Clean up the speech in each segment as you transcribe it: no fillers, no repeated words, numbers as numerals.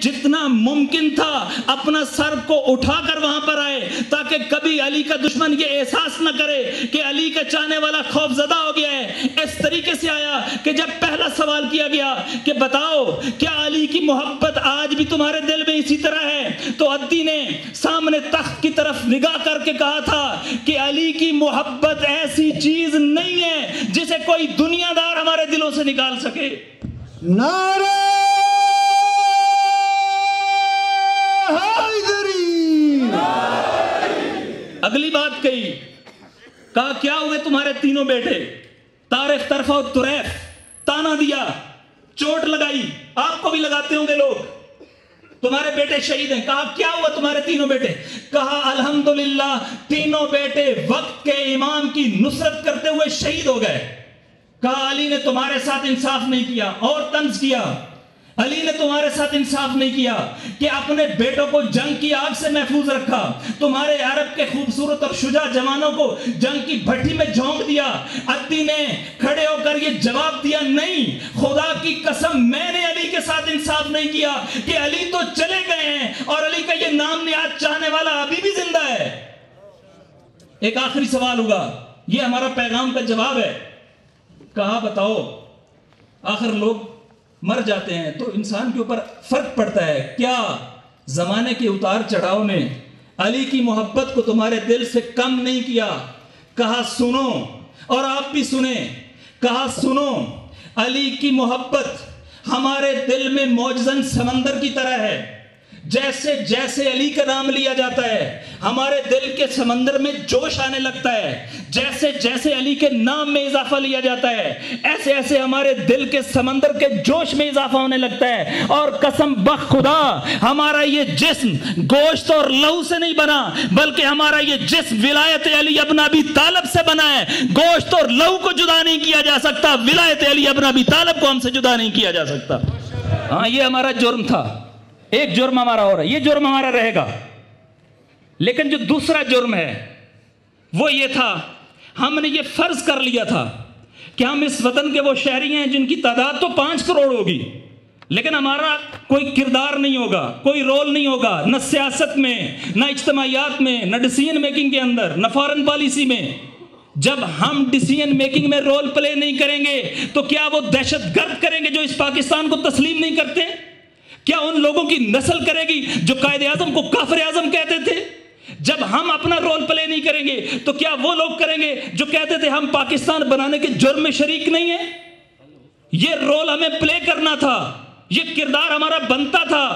جتنا ممکن تھا اپنا سر کو اٹھا کر وہاں پر آئے تاکہ کبھی علی کا دشمن یہ احساس نہ کرے کہ علی کا چاہنے والا خوف زدہ ہو گیا ہے۔ اس طریقے سے آیا کہ جب پہلا سوال کیا گیا کہ بتاؤ کیا علی کی محبت آج بھی تمہارے دل میں اسی طرح ہے، تو عدی نے سامنے تخت کی طرف نگاہ کر کے کہا تھا کہ علی کی محبت ایسی چیز نہیں ہے جسے کوئی دنیا دار ہمارے دلوں سے نکال سکے۔ نعرہ حیدری۔ اگلی بات کہی، کہا کیا ہوئے تمہارے تینوں بیٹے؟ طارق، طرفہ اور طریف، تانا دیا، چوٹ لگائی، آپ کو بھی لگاتے ہوں گے لوگ، تمہارے بیٹے شہید ہیں۔ کہا کیا ہوا تمہارے تینوں بیٹے؟ کہا الحمدللہ تینوں بیٹے وقت کے امام کی نصرت کرتے ہوئے شہید ہو گئے۔ کہا علی نے تمہارے ساتھ انصاف نہیں کیا، اور طنز کیا، علی نے تمہارے ساتھ انصاف نہیں کیا کہ اپنے بیٹوں کو جنگ کی آگ سے محفوظ رکھا، تمہارے عرب کے خوبصورت اور شجاع جوانوں کو جنگ کی بھٹی میں جھونک دیا۔ عدی نے کھڑے ہو کر یہ جواب دیا، نہیں، خدا کی قسم میں نے علی کے ساتھ انصاف نہیں کیا کہ علی تو چلے گئے ہیں اور علی کا یہ نام نیاد چاہنے والا ابھی بھی زندہ ہے۔ ایک آخری سوال ہوگا، یہ ہمارا پیغام کا جواب ہے۔ کہا بتاؤ، آخر لوگ مر جاتے ہیں تو انسان کے اوپر فرق پڑتا ہے، کیا زمانے کے اتار چڑھاؤ نے علی کی محبت کو تمہارے دل سے کم نہیں کیا؟ کہا سنو، اور آپ بھی سنیں، کہا سنو، علی کی محبت ہمارے دل میں موجزن سمندر کی طرح ہے۔ جیسے جیسے علی کا نام لیا جاتا ہے ہمارے دل کے سمندر میں جوش آنے لگتا ہے، جیسے جیسے علی کے نام میں اضافہ لیا جاتا ہے ایسے ایسے ہمارے دل کے سمندر کے جوش میں اضافہ ہونے لگتا ہے۔ اور قسم بخ خدا، ہمارا یہ جسم گوشت اور لہو سے نہیں بنا، بلکہ ہمارا یہ جسم ولایت علی ابن ابی طالب سے بنا ہے۔ گوشت اور لہو کو جدا نہیں کیا جا سکتا، ولایت علی ابن ابی طالب کو ہم سے جدا نہیں کیا جا سکتا۔ ہاں، یہ ہمارا جرم تھا، ایک جرم ہمارا اور ہے، یہ جرم ہمارا رہے گا۔ لیکن جو دوسرا جرم ہے وہ یہ تھا، ہم نے یہ فرض کر لیا تھا کہ ہم اس وطن کے وہ شہری ہیں جن کی تعداد تو 5 کروڑ ہوگی، لیکن ہمارا کوئی کردار نہیں ہوگا، کوئی رول نہیں ہوگا، نہ سیاست میں، نہ اجتماعیات میں، نہ ڈیسیژن میکنگ کے اندر، نہ فارن پالیسی میں۔ جب ہم ڈیسیژن میکنگ میں رول پلے نہیں کریں گے تو کیا وہ دہشت گرد کریں گے جو اس پاکستان کو تسلیم نہیں کرتے؟ کیا ان لوگوں کی نسل کرے گی جو قائد اعظم کو کافر اعظم کہتے تھے؟ جب ہم اپنا رول پلے نہیں کریں گے تو کیا وہ لوگ کریں گے جو کہتے تھے ہم پاکستان بنانے کے جرم میں شریک نہیں ہیں؟ یہ رول ہمیں پلے کرنا تھا، یہ کردار ہمارا بنتا تھا،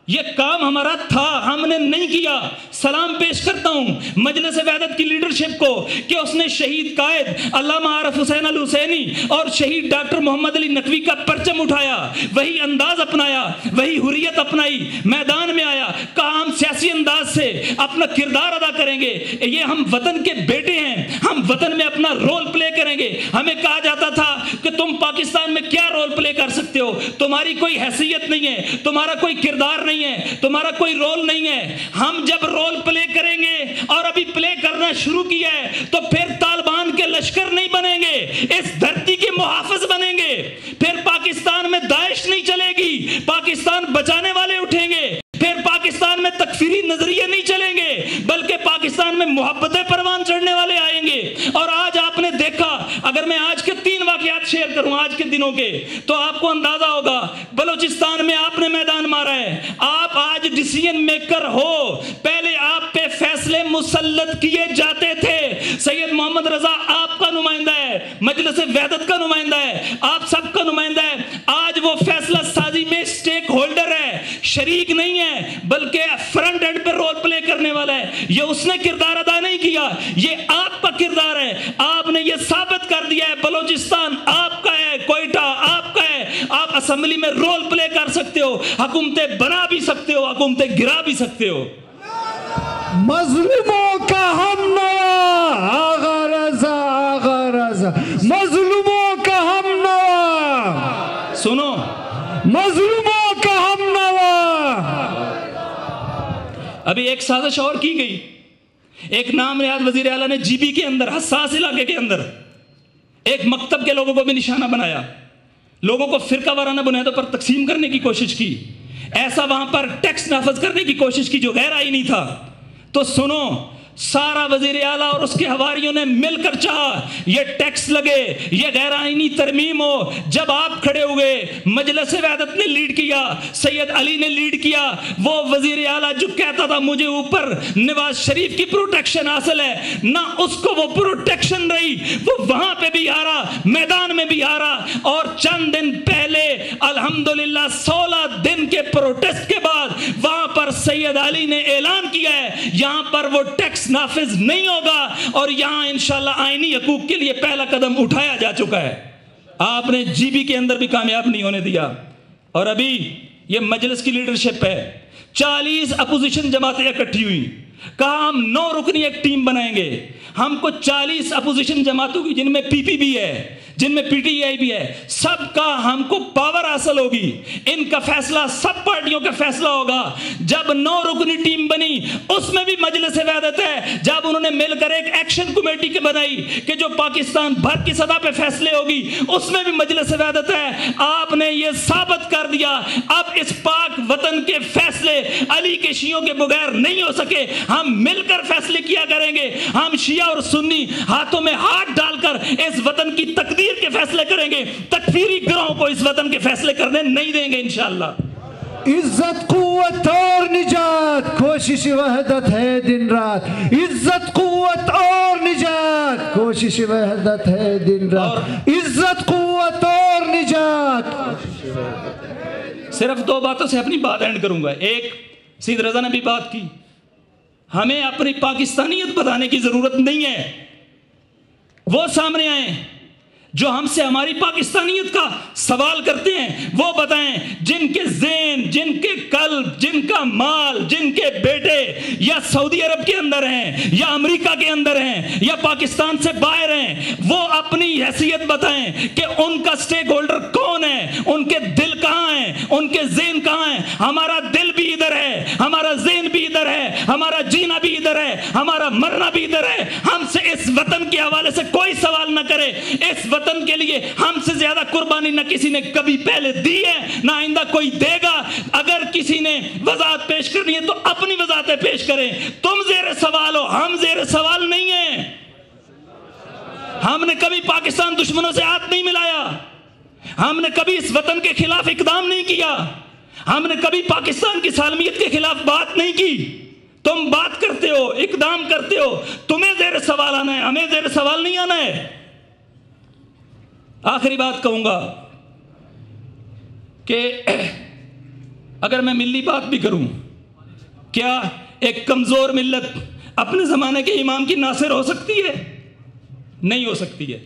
یہ کام ہمارا تھا، ہم نے نہیں کیا۔ سلام پیش کرتا ہوں مجلس وحدت کی لیڈرشپ کو کہ اس نے شہید قائد علامہ عارف حسین الحسینی اور شہید ڈاکٹر محمد علی نقوی کا پرچم اٹھایا، وہی انداز اپنایا، وہی حریت اپنائی، میدان میں آیا، کہا ہم سیاسی انداز سے اپنا کردار ادا کریں گے، یہ ہم وطن کے بیٹے ہیں، ہم وطن میں اپنا رول پلے کریں گے۔ ہمیں کہا جاتا تھا کہ تم پاکستان میں کیا رول پلے کر سکتے ہو، تمہاری کوئی حیثیت نہیں ہے، تمہارا کوئی کردار نہیں ہے، تمہارا کوئی رول نہیں ہے۔ ہم جب رول پلے کریں گے اور ابھی پلے کرنا شروع کیا ہے تو پھر طالبان کے لشکر نہیں بنیں گے، اس دھرتی کے محافظ بنیں گے، پھر پاکستان میں داعش نہیں چلے گی، پاکستان بچانے والے اٹھیں گے، پھر پاکستان میں تکفیری نظریے نہیں چلیں گے، بلکہ پاکستان میں محبت پروان چڑھنے والے آئیں گے۔ اور آج آپ نے دیکھا، اگر میں آج کے 3 واقعات شیئر کروں آج کے دنوں کے، تو آپ کو اندازہ ہوگا بلوچستان میں آپ نے میدان مارا ہے، آپ آج ڈیسیژن میکر ہو، پہلے آپ پہ فیصلے مسلط کیے جاتے تھے۔ سید محمد رضا آپ کا نمائندہ ہے، مجلس وحدت کا نمائندہ ہے، آپ سب کا نمائندہ ہے، آج وہ فیصلہ سازی میں سٹیک ہولڈر ہے، شریک نہیں ہے، بلکہ فرنٹ اینڈ پہ رول پلے کرنے والا ہے۔ یہ اس نے کردار ادا نہیں کیا، یہ آپ کا کردار ہے۔ آپ نے یہ ثابت کر دیا ہے بلوچستان آپ کا ہے، کوئٹہ آپ کا ہے، آپ اسمبلی میں رول پلے کر سکتے ہو، حکومتیں بنا بھی سکتے ہو، حکومتیں گرا بھی سکتے ہو۔ مظلوموں کا ہم نوا آغا رضا، آغا رضا، مظلوموں کا ہم نوا، سنو، مظلوموں کا ہم نوا۔ ابھی ایک سازش اور کی گئی، ایک نام نہاد وزیر اعلیٰ نے جی بی کے اندر، حساس علاقے کے اندر ایک مکتب کے لوگوں کو بھی نشانہ بنایا، لوگوں کو فرقہ وارانہ بنیادوں پر تقسیم کرنے کی کوشش کی۔ ایسا وہاں پر ٹیکس نافذ کرنے کی کوشش کی جو غیر آئینی تھا. تو سنو، سارا وزیر اعلیٰ اور اس کے حواریوں نے مل کر چاہا یہ ٹیکس لگے، یہ غیر آئینی ترمیم ہو. جب آپ کھڑے ہوئے، مجلس وحدت نے لیڈ کیا، سید علی نے لیڈ کیا. وہ وزیر اعلیٰ جو کہتا تھا مجھے اوپر نواز شریف کی پروٹیکشن حاصل ہے، نہ اس کو وہ پروٹیکشن رہی. وہ وہاں پہ بھی آ رہا، میدان میں بھی آ رہا. اور چند دن پہلے الحمدللہ 16 دن کے پروٹیسٹ کے بعد وہاں پر سید علی نے اعلان کیا ہے یہاں پر وہ ٹیکس نافذ نہیں ہوگا، اور یہاں انشاءاللہ آئینی حقوق کے لیے پہلا قدم اٹھایا جا چکا ہے. آپ نے جی بی کے اندر بھی کامیاب نہیں ہونے دیا. اور ابھی یہ مجلس کی لیڈرشپ ہے، 40 اپوزیشن جماعتیں اکٹھی ہوئی، کہا ہم 9 رکنی ایک ٹیم بنائیں گے. ہم کو 40 اپوزیشن جماعتوں کی، جن میں پی پی بھی ہے، جن میں پی ٹی آئی بھی ہے، سب کا ہم کو پاور حاصل ہوگی. ان کا فیصلہ سب پارٹیوں کا فیصلہ ہوگا. جب 9 رکنی ٹیم بنی، اس میں بھی مجلس وحدت ہے. جب انہوں نے مل کر ایک ایکشن کمیٹی کے بنائی کہ جو پاکستان بھر کی سطح پہ فیصلے ہوگی، اس میں بھی مجلس وحدت ہے. آپ نے یہ ثابت کر دیا اب اس پاک وطن کے فیصلے علی کے شیعوں کے بغیر نہیں ہو سکے. ہم مل کر فیصلے کیا کریں گے. ہم شیعہ اور سنی ہاتھوں میں ہاتھ ڈال کر اس وطن کی تقدیر کے فیصلے کریں گے. تکفیری گروہوں کو اس وطن کے فیصلے کرنے نہیں دیں گے انشاءاللہ. عزت، قوت اور نجات، کوشش وحدت ہے دن رات. عزت، قوت اور نجات، کوشش وحدت ہے دن رات. عزت، قوت اور نجات. صرف 2 باتوں سے اپنی بات اینڈ کروں گا. ایک، سید رضا نے بھی بات کی، ہمیں اپنی پاکستانیت بتانے کی ضرورت نہیں ہے. وہ سامنے آئیں جو ہم سے ہماری پاکستانیت کا سوال کرتے ہیں، وہ بتائیں جن کے ذہن، جن کے قلب، جن کا مال، جن کے بیٹے یا سعودی عرب کے اندر ہیں یا امریکہ کے اندر ہیں یا پاکستان سے باہر ہیں. وہ اپنی حیثیت بتائیں کہ ان کا سٹیک ہولڈر کون ہے، ان کے دل کہاں ہیں، ان کے ذہن کہاں ہیں. ہمارا دل بھی ادھر ہے، ہمارا ذہن بھی ادھر ہے، ہمارا جینا بھی ادھر ہے، ہمارا مرنا بھی ادھر ہے. ہم سے اس وطن کے حوالے سے کوئی سوال نہ کرے. اس وطن کے لیے ہم سے زیادہ قربانی نہ کسی نے کبھی پہلے دی ہے، نہ آئندہ کوئی دے گا. اگر کسی نے وضاحت پیش کرنی ہے تو اپنی وضاحتیں پیش کریں. تم زیر سوال ہو، ہم زیر سوال نہیں ہیں. ہم نے کبھی پاکستان دشمنوں سے ہاتھ نہیں ملایا. ہم نے کبھی اس وطن کے خلاف اقدام نہیں کیا. ہم نے کبھی پاکستان کی سالمیت کے خلاف بات نہیں کی. تم بات کرتے ہو، اقدام کرتے ہو، تمہیں زیر سوال آنا ہے، ہمیں زیر سوال نہیں آنا ہے. آخری بات کہوں گا کہ اگر میں ملی بات بھی کروں، کیا ایک کمزور ملت اپنے زمانے کے امام کی ناصر ہو سکتی ہے؟ نہیں ہو سکتی ہے.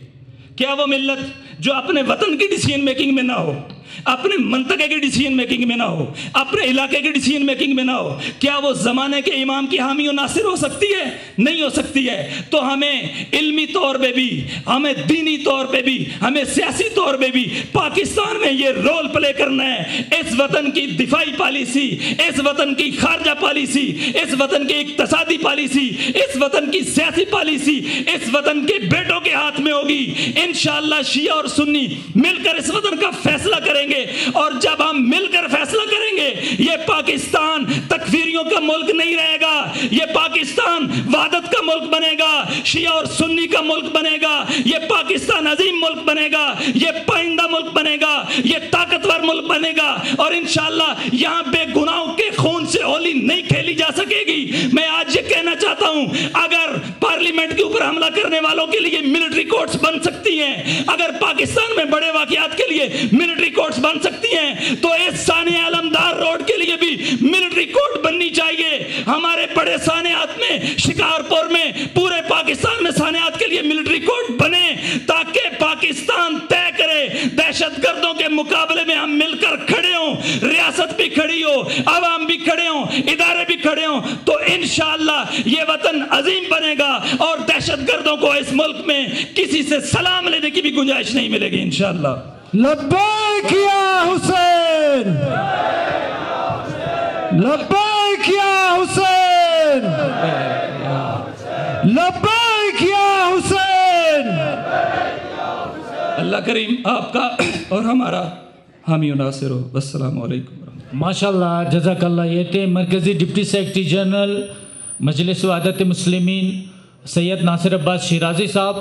کیا وہ ملت جو اپنے وطن کی ڈیسیجن میکنگ میں نہ ہو، اپنے منطقے کی ڈیسیجن میکنگ میں نہ ہو، اپنے علاقے کی ڈیسیجن میکنگ میں نہ ہو، کیا وہ زمانے کے امام کی حامی و ناصر ہو سکتی ہے؟ نہیں ہو سکتی ہے. تو ہمیں علمی طور پہ بھی، ہمیں دینی طور پہ بھی، ہمیں سیاسی طور پہ بھی پاکستان میں یہ رول پلے کرنا ہے. اس وطن کی دفاعی پالیسی، اس وطن کی خارجہ پالیسی، اس وطن کی اقتصادی پالیسی، اس وطن کی سیاسی پالیسی اس وطن کے بیٹوں کے ہاتھ میں ہوگی. انشاءاللہ شیعہ اور سنی مل کر اس وطن کا فیصلہ کریں گے. اور جب ہم مل کر فیصلہ کریں گے، یہ پاکستان تکفیریوں کا ملک نہیں رہے گا. یہ پاکستان وحدت کا ملک بنے گا، شیعہ اور سنی کا ملک بنے گا. یہ پاکستان عظیم ملک بنے گا، یہ پائندہ ملک بنے گا، یہ طاقتور ملک بنے گا. اور انشاءاللہ یہاں بے گناہوں کے خون سے ہولی نہیں کھیلی جا سکے گی. میں آج یہ کہنا چاہتا ہوں، اگر پارلیمنٹ کے اوپر حملہ کرنے والوں کے لیے ملٹری کورٹس بن سکتی ہیں، اگر پاکستان میں بڑے واقعات کے لیے ملٹری کورٹس بن سکتی ہیں، تو اس ثانیہ علمدار روڈ کے لیے بھی ملٹری کورٹ بننی چاہیے. ہمارے بڑے سانحات میں، شکارپور میں، پورے پاکستان میں سانحات کے لیے ملٹری کورٹ بنے تاکہ پاکستان طے کرے دہشت گردوں کے مقابلے میں ہم مل کر کھڑے ہوں. ریاست بھی کھڑی ہو، عوام بھی کھڑے ہوں، ادارے بھی کھڑے ہوں، تو انشاءاللہ یہ وطن عظیم بنے گا اور دہشت گردوں کو اس ملک میں کسی سے سلام لینے کی بھی گنجائش نہیں ملے گی انشاءاللہ. لبیک یا حسین، لبیک یا حسین، لبیک یا حسین. اللہ کریم آپ کا اور ہمارا حامی و ناصر ہو. السلام علیکم ورحمۃ اللہ. ماشاءاللہ جزاک اللہ. یہ تھے مرکزی ڈپٹی سیکرٹری جنرل مجلس وحدت مسلمین سید ناصر عباس شیرازی صاحب.